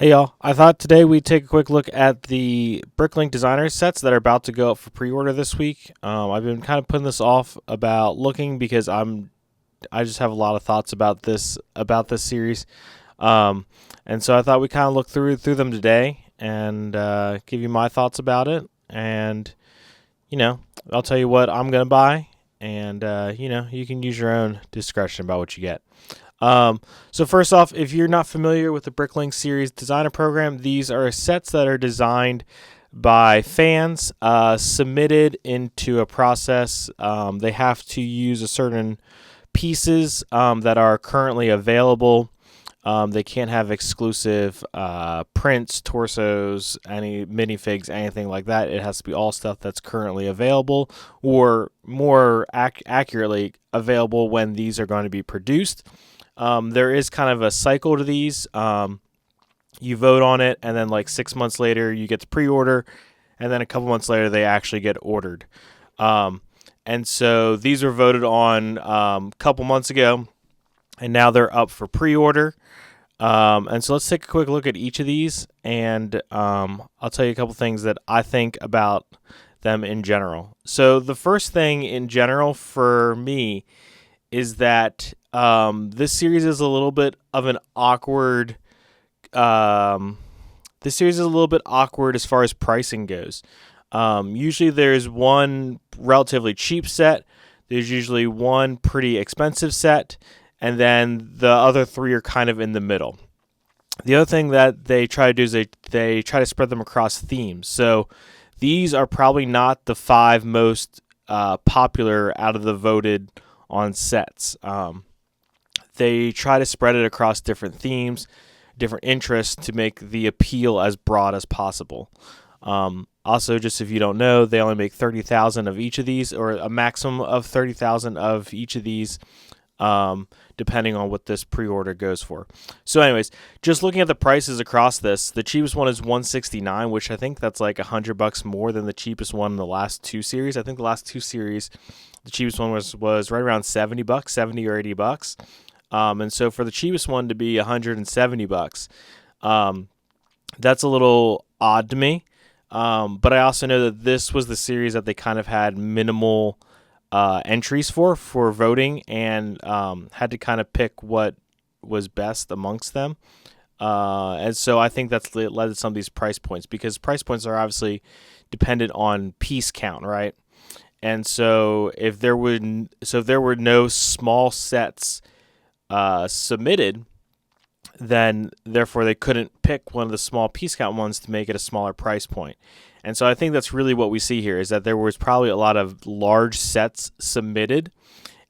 Hey y'all, I thought today we'd take a quick look at the Bricklink Designer sets that are about to go up for pre-order this week. I've been kind of putting this off about looking because I just have a lot of thoughts about this series, um, and so I thought we kind of look through them today and give you my thoughts about it. And I'll tell you what I'm gonna buy, and you can use your own discretion about what you get. So first off, if you're not familiar with the Bricklink Series Designer Program, these are sets that are designed by fans, submitted into a process. They have to use a certain pieces that are currently available. They can't have exclusive prints, torsos, any minifigs, anything like that. It has to be all stuff that's currently available, or more accurately, available when these are going to be produced. There is kind of a cycle to these. You vote on it, and then like 6 months later, you get to pre-order, and then a couple months later, they actually get ordered. And so these were voted on a couple months ago, and now they're up for pre-order. And so let's take a quick look at each of these, and I'll tell you a couple things that I think about them in general. So the first thing in general for me is that this series is a little bit of an awkward. This series is a little bit awkward as far as pricing goes. Usually, there's one relatively cheap set. There's usually one pretty expensive set, and then the other three are kind of in the middle. The other thing that they try to do is they try to spread them across themes. So these are probably not the five most popular out of the voted on sets. They try to spread it across different themes, different interests to make the appeal as broad as possible. Also, just if you don't know, they only make 30,000 of each of these, or a maximum of 30,000 of each of these, depending on what this pre-order goes for. So anyways, just looking at the prices across this, the cheapest one is $169, which I think that's like $100 more than the cheapest one in the last two series. I think the last two series, the cheapest one was right around $70, 70 or $80. And so for the cheapest one to be $170, that's a little odd to me. But I also know that this was the series that they kind of had minimal entries for voting, and had to kind of pick what was best amongst them. And so I think that's led to some of these price points, because price points are obviously dependent on piece count, right? And so if there were no small sets submitted, then therefore they couldn't pick one of the small piece count ones to make it a smaller price point. And so I think that's really what we see here, is that there was probably a lot of large sets submitted,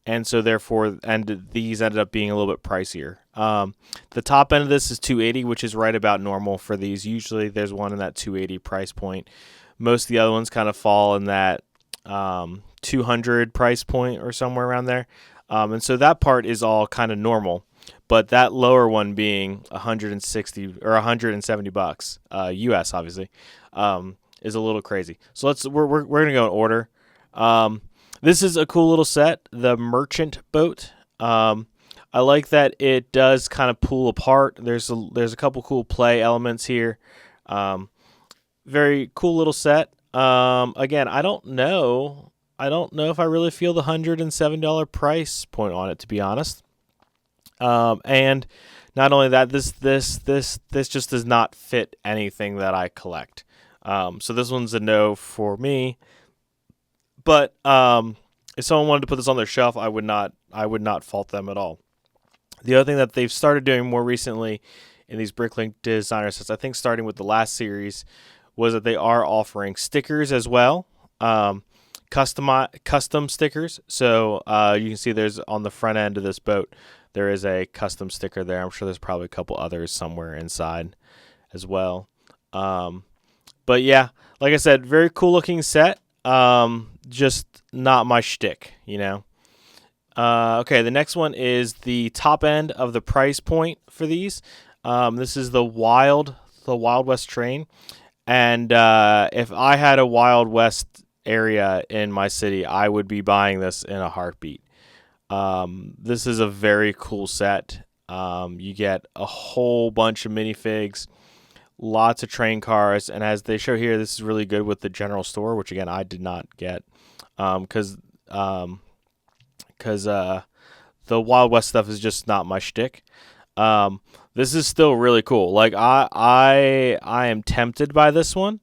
and so therefore, and these ended up being a little bit pricier. The top end of this is $280, which is right about normal for these. Usually there's one in that $280 price point. Most of the other ones kind of fall in that $200 price point or somewhere around there. And so that part is all kind of normal. But that lower one being $160 or $170 US, obviously, is a little crazy. So we're gonna go in order. This is a cool little set, the Merchant Boat. I like that it does kind of pull apart. There's a couple cool play elements here. Very cool little set. Again, I don't know if I really feel the $107 price point on it, to be honest. And not only that, this just does not fit anything that I collect. So this one's a no for me. But if someone wanted to put this on their shelf, I would not fault them at all. The other thing that they've started doing more recently in these Bricklink Designer sets, I think starting with the last series, was that they are offering stickers as well. Custom stickers. So you can see there's on the front end of this boat, there is a custom sticker there. I'm sure there's probably a couple others somewhere inside as well. But yeah, like I said, very cool looking set. Just not my shtick, you know. Okay, the next one is the top end of the price point for these. This is the Wild West train, and if I had a Wild West area in my city, I would be buying this in a heartbeat. This is a very cool set. You get a whole bunch of minifigs. lots of train cars, and as they show here, this is really good with the general store, which again I did not get, because the Wild West stuff is just not my shtick. This is still really cool. Like I am tempted by this one,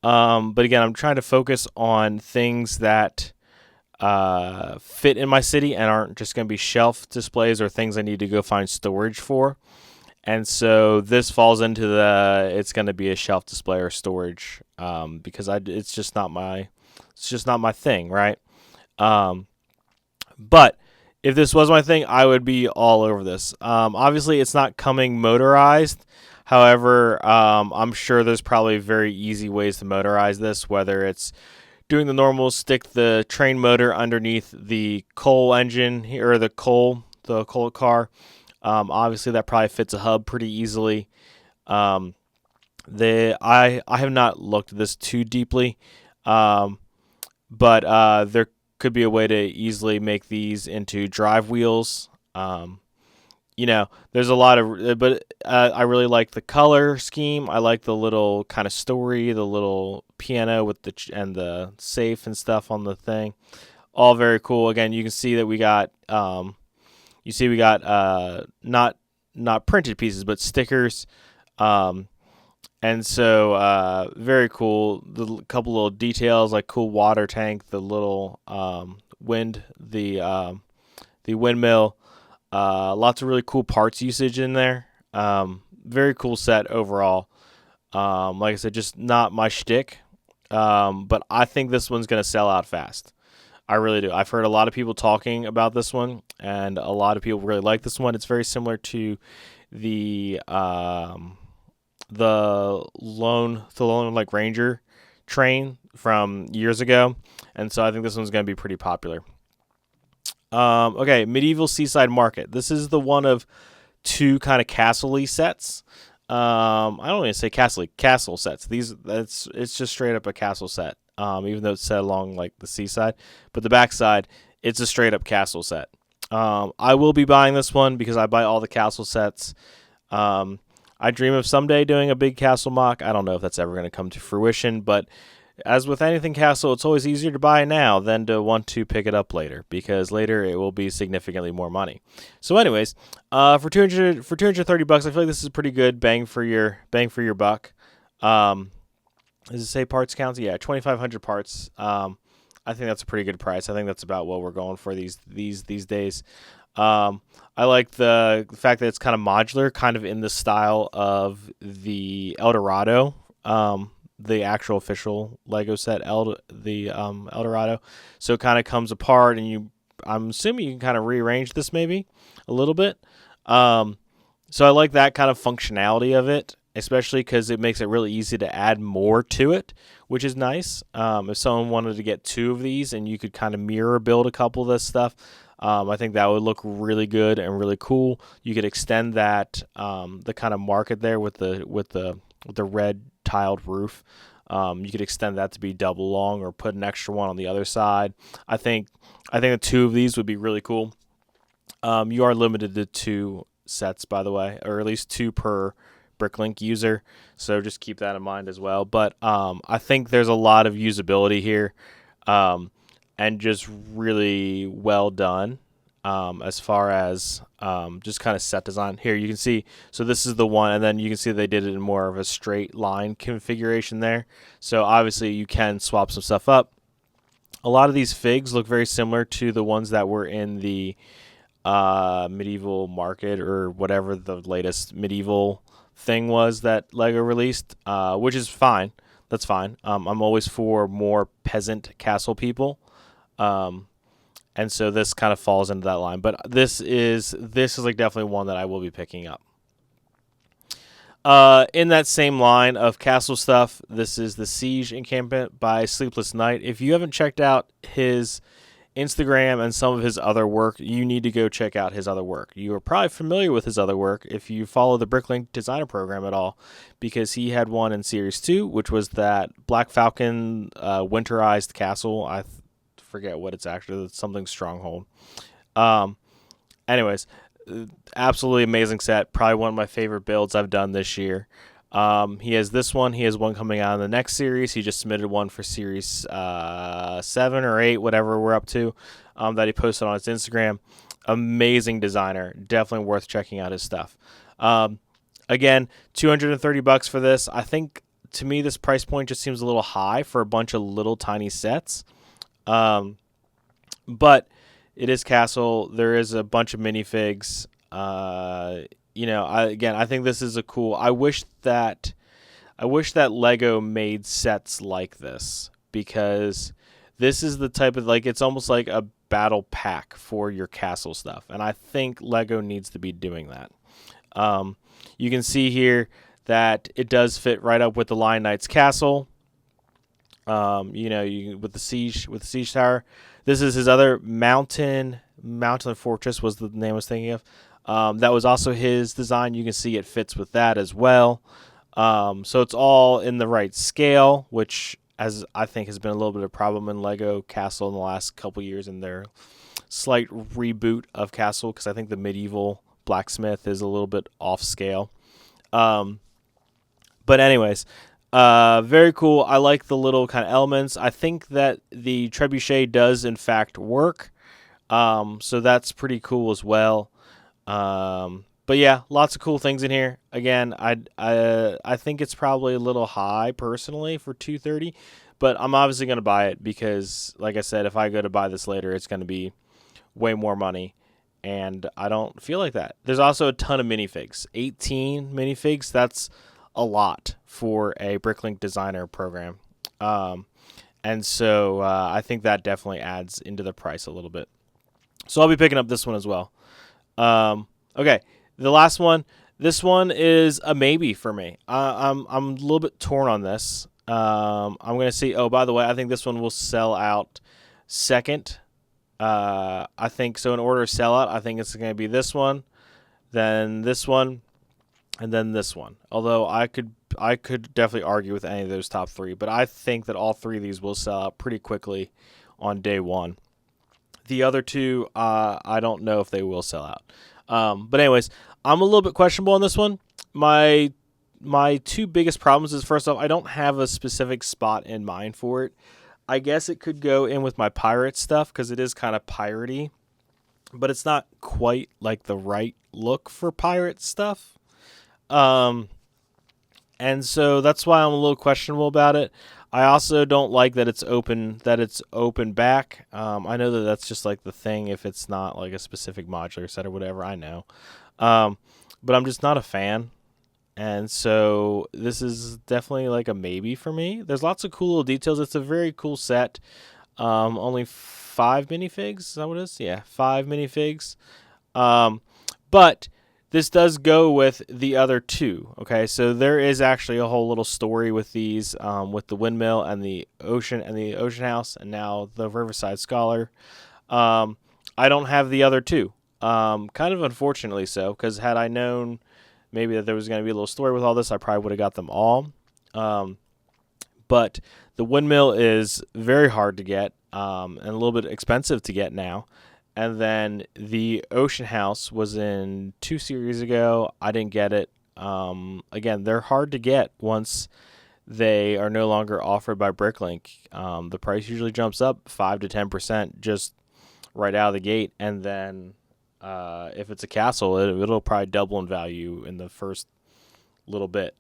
but again, I'm trying to focus on things that fit in my city and aren't just going to be shelf displays or things I need to go find storage for. And so this falls into it's going to be a shelf display or storage, because it's just not my thing, right? But if this was my thing, I would be all over this. Obviously, it's not coming motorized. However, I'm sure there's probably very easy ways to motorize this, whether it's doing the normal, stick the train motor underneath the coal engine here, or the coal car. Obviously, that probably fits a hub pretty easily. I have not looked at this too deeply, but there could be a way to easily make these into drive wheels. There's a lot of, but I really like the color scheme. I like the little kind of story, the little piano with and the safe and stuff on the thing. All very cool. Again, you can see that we got not printed pieces, but stickers. And so very cool. The couple little details like cool water tank, the little the windmill. Lots of really cool parts usage in there. Very cool set overall. Like I said, just not my shtick. But I think this one's going to sell out fast. I really do. I've heard a lot of people talking about this one, and a lot of people really like this one. It's very similar to the Lone like Ranger train from years ago, and so I think this one's going to be pretty popular. Okay, Medieval Seaside Market. This is the one of two kind of castle-y sets. I don't even say castle sets. It's just straight up a castle set. Even though it's set along like the seaside, but the backside, it's a straight up castle set. I will be buying this one because I buy all the castle sets. I dream of someday doing a big castle mock. I don't know if that's ever going to come to fruition, but as with anything castle, it's always easier to buy now than to want to pick it up later, because later it will be significantly more money. So anyways, for $230, I feel like this is pretty good bang for your buck. Does it say parts counts? Yeah, 2,500 parts. I think that's a pretty good price. I think that's about what we're going for these days. I like the fact that it's kind of modular, kind of in the style of the Eldorado, the actual official Lego set, Eldorado. So it kind of comes apart, and I'm assuming you can kind of rearrange this maybe a little bit. So I like that kind of functionality of it, especially because it makes it really easy to add more to it, which is nice. If someone wanted to get two of these and you could kind of mirror build a couple of this stuff, I think that would look really good and really cool. You could extend that, the kind of market there with the red tiled roof. You could extend that to be double long or put an extra one on the other side. I think the two of these would be really cool. You are limited to two sets, by the way, or at least two per Bricklink user, so just keep that in mind as well. But I think there's a lot of usability here, and just really well done as far as just kind of set design. Here you can see, so this is the one, and then you can see they did it in more of a straight line configuration there. So obviously you can swap some stuff up. A lot of these figs look very similar to the ones that were in the medieval market, or whatever the latest medieval thing was that Lego released, which is fine. That's fine. I'm always for more peasant castle people, and so this kind of falls into that line. But this is like definitely one that I will be picking up. In that same line of castle stuff, this is the Siege Encampment by Sleepless Night. If you haven't checked out his Instagram and some of his other work, you need to go check out his other work. You are probably familiar with his other work if you follow the Bricklink Designer Program at all, because he had one in Series 2, which was that Black Falcon winterized castle. I forget what it's actually. It's something Stronghold. Anyways, absolutely amazing set. Probably one of my favorite builds I've done this year. He has this one. He has one coming out in the next series. He just submitted one for series 7 or 8, whatever we're up to, that he posted on his Instagram. Amazing designer. Definitely worth checking out his stuff. Again, $230 for this. I think, to me, this price point just seems a little high for a bunch of little tiny sets. But it is Castle. There is a bunch of minifigs. I think this is a cool. I wish that Lego made sets like this, because this is the type of, like, it's almost like a battle pack for your castle stuff, and I think Lego needs to be doing that. You can see here that it does fit right up with the Lion Knight's castle. With the siege tower. This is his other mountain fortress was the name I was thinking of. That was also his design. You can see it fits with that as well. So it's all in the right scale, which, as I think, has been a little bit of a problem in Lego Castle in the last couple years in their slight reboot of Castle, because I think the medieval blacksmith is a little bit off scale. But anyways, very cool. I like the little kind of elements. I think that the trebuchet does in fact work. So that's pretty cool as well. But yeah, lots of cool things in here. Again, I think it's probably a little high personally for $230, but I'm obviously going to buy it because, like I said, if I go to buy this later, it's going to be way more money, and I don't feel like that. There's also a ton of minifigs. 18 minifigs, that's a lot for a Bricklink Designer program. And so I think that definitely adds into the price a little bit. So I'll be picking up this one as well. Okay, the last one. This one is a maybe for me. I'm a little bit torn on this. I'm going to see. Oh, by the way, I think this one will sell out second. I think so. In order to sell out, I think it's going to be this one, then this one, and then this one. Although I could definitely argue with any of those top three, but I think that all three of these will sell out pretty quickly on day one. The other two, I don't know if they will sell out. But anyways, I'm a little bit questionable on this one. My two biggest problems is, first off, I don't have a specific spot in mind for it. I guess it could go in with my pirate stuff because it is kind of piratey, but it's not quite like the right look for pirate stuff. And so that's why I'm a little questionable about it. I also don't like that it's open back. I know that that's just like the thing if it's not like a specific modular set or whatever, I know. But I'm just not a fan. And so this is definitely like a maybe for me. There's lots of cool little details. It's a very cool set. Only 5 minifigs, is that what it is? Yeah, 5 minifigs. But this does go with the other 2. Okay, so there is actually a whole little story with these, with the windmill and the ocean house, and now the Riverside Scholar. I don't have the other 2. Kind of unfortunately so, because had I known maybe that there was going to be a little story with all this, I probably would have got them all. But the windmill is very hard to get, and a little bit expensive to get now. And then the Ocean House was in 2 series ago. I didn't get it. Again, they're hard to get once they are no longer offered by Bricklink. The price usually jumps up 5 to 10% just right out of the gate. And then if it's a castle, it'll probably double in value in the first little bit.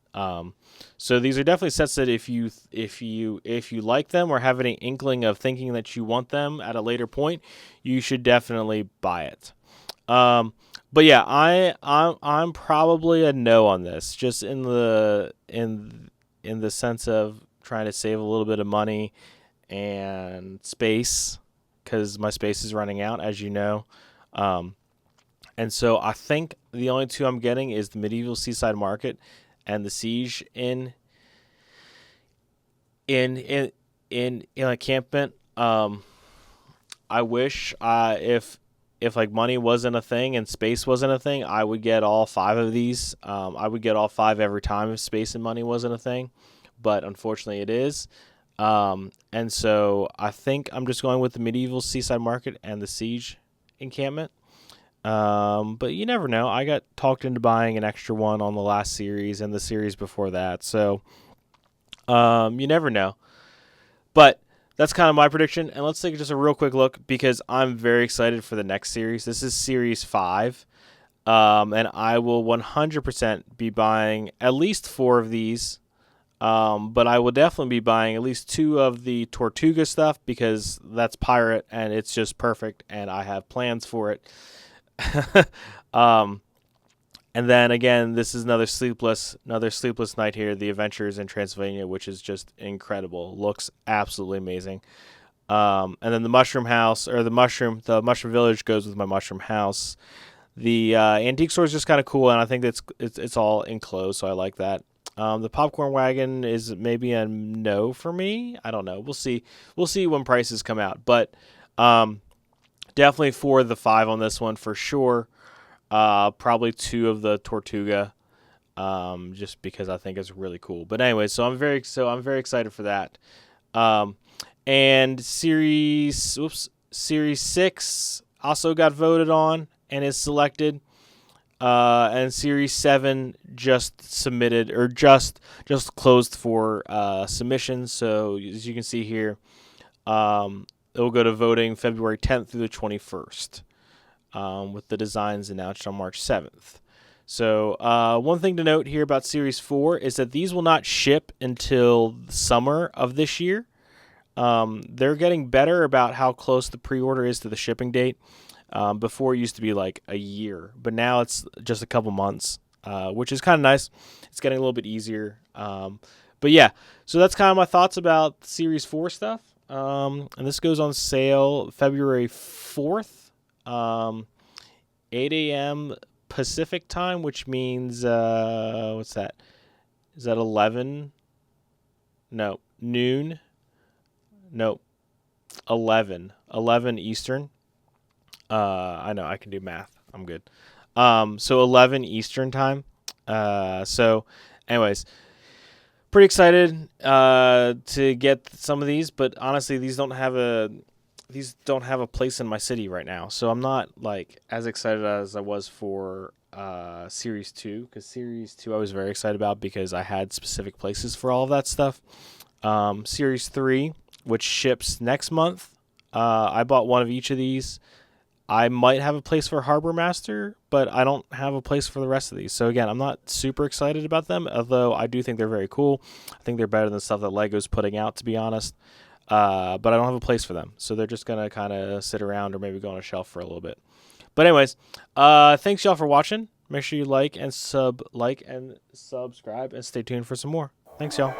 So these are definitely sets that if you like them or have any inkling of thinking that you want them at a later point, you should definitely buy it. But yeah, I'm probably a no on this, just in the sense of trying to save a little bit of money and space, because my space is running out, as you know. And so I think the only 2 I'm getting is the Medieval Seaside Market and the Siege in encampment. I wish if like money wasn't a thing and space wasn't a thing, I would get all 5 of these. I would get all 5 every time if space and money wasn't a thing, but unfortunately it is. And so I think I'm just going with the Medieval Seaside Market and the Siege encampment. But you never know. I got talked into buying an extra one on the last series and the series before that. So you never know. But that's kind of my prediction. And let's take just a real quick look because I'm very excited for the next series. This is Series 5. And I will 100% be buying at least 4 of these. But I will definitely be buying at least 2 of the Tortuga stuff because that's pirate and it's just perfect and I have plans for it. And then again, this is another sleepless night here. The Adventures in Transylvania, which is just incredible, looks absolutely amazing. And then the Mushroom House or the Mushroom Village goes with my Mushroom House. The antique store is just kind of cool, and I think it's all enclosed, so I like that. The popcorn wagon is maybe a no for me. I don't know. We'll see. We'll see when prices come out, but definitely 4 of the 5 on this one for sure. Probably 2 of the Tortuga, just because I think it's really cool. But anyway, so I'm very excited for that. And Series 6 also got voted on and is selected. And Series 7 just submitted or just closed for submission. So as you can see here, it will go to voting February 10th through the 21st. With the designs announced on March 7th. So one thing to note here about Series 4 is that these will not ship until the summer of this year. They're getting better about how close the pre-order is to the shipping date. Before it used to be like a year, but now it's just a couple months, which is kind of nice. It's getting a little bit easier. But yeah, so that's kind of my thoughts about Series 4 stuff. And this goes on sale February 4th. 8 a.m. Pacific time, which means, what's that? Is that 11? No, noon? No, 11. 11 Eastern. I know, I can do math. I'm good. So 11 Eastern time. So anyways, pretty excited, to get some of these, but honestly, these don't have a place in my city right now. So I'm not like as excited as I was for Series 2, because Series 2 I was very excited about because I had specific places for all of that stuff. Series 3, which ships next month, I bought one of each of these. I might have a place for Harbor Master, but I don't have a place for the rest of these. So again, I'm not super excited about them, although I do think they're very cool. I think they're better than the stuff that Lego's putting out, to be honest. But I don't have a place for them, so they're just gonna kind of sit around or maybe go on a shelf for a little bit. But anyways, thanks y'all for watching. Make sure you like and subscribe, and stay tuned for some more. Thanks y'all.